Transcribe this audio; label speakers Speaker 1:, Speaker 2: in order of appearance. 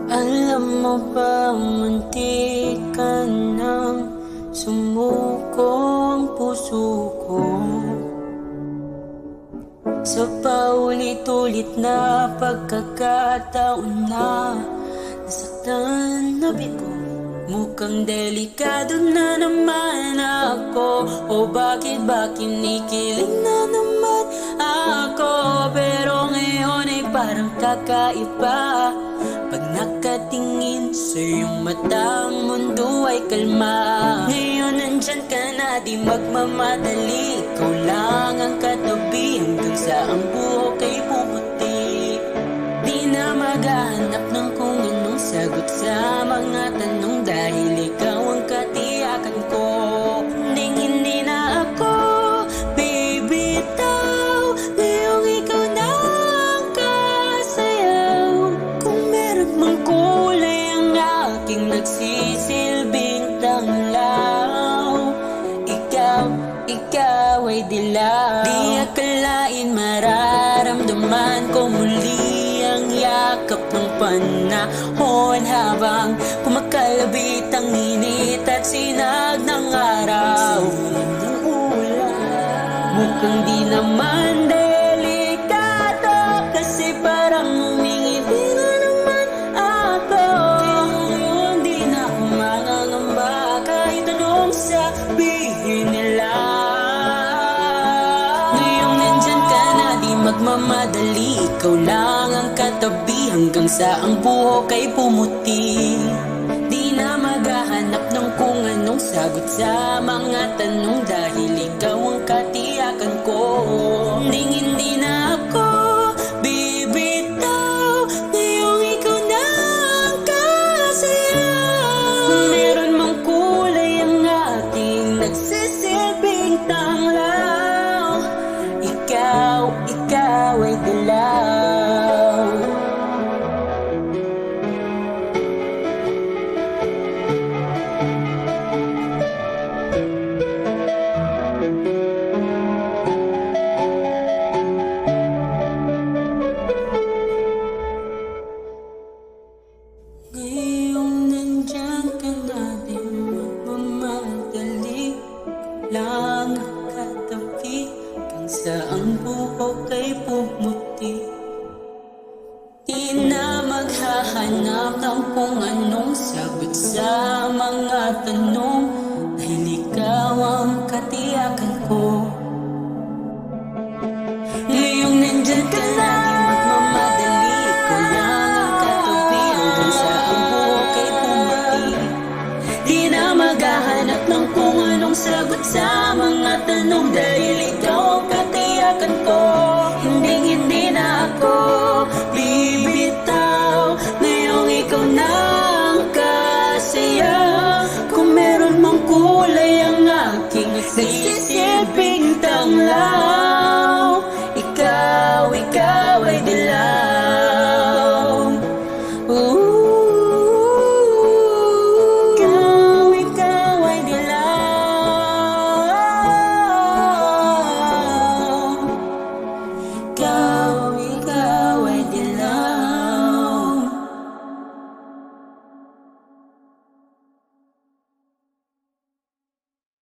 Speaker 1: Alam mo ba, munti ka nang sumuko ang puso ko sa paulit-ulit na pagkakataon na nasaktan na bigo. Mukhang delikado na naman ako. O bakit ba kinikilig na naman ako? Pero ngayon ay parang kakaiba. Pag nakatingin sa iyong mata, ang mundo ay kalma. Ngayon nandyan ka na, di magmamadali. Ikaw lang ang katabi hanggang sa ang buhok ay puputi. Di na maghahanap ng kung anong sagot sa mga tanong, dahil ikaw ang katiyakan ko. Hindi na ako bibitaw. Ngayong ikaw na ang kasayaw. Kung meron mang kulay ang aking nagsisilbing tanglaw, ikaw ay dilaw. Di akalain mararamdaman ko muli ang yakap ng panahon, habang kumakalabit ang init at sinag ng araw. Mukhang di naman delikado, kasi parang umingiti na naman ako. Ngayon di na ako mangangamba kahit anong sabihin nila. Ngayong nandyan ka na, di magmamadali. Ikaw lang ang katabi hanggang sa ang buhok ay pumuti. Di na maghahanap ng kung anong sagot sa mga tanong, dahil ikaw ang katiyakan ko. Hindi na ako bibitaw. Ngayong ikaw na ang kasayaw. Kung meron mang kulay ang ating nagsisilbing tanglaw, ikaw ay dilaw. Ngayong nandyan ka na, di magmamadali. Lang katabi hanggang sa ang buhok ay pumuti. Di na maghahanap ng kung anong sagot sa mga tanong, dahil ikaw ang katiyakan ko. Ngayong nandyan ka na, di magmamadali. Ikaw lang ang katabi hanggang sa ang buhok ay pumuti. Di na maghahanap ng kung anong sagot sa mga tanong, dahil ikaw ang katiyakan ko. Hindi na ako bibitaw. Ngayong ikaw na ang kasayaw. Kung meron mang kulay ang aking nagsisilbing tanglaw,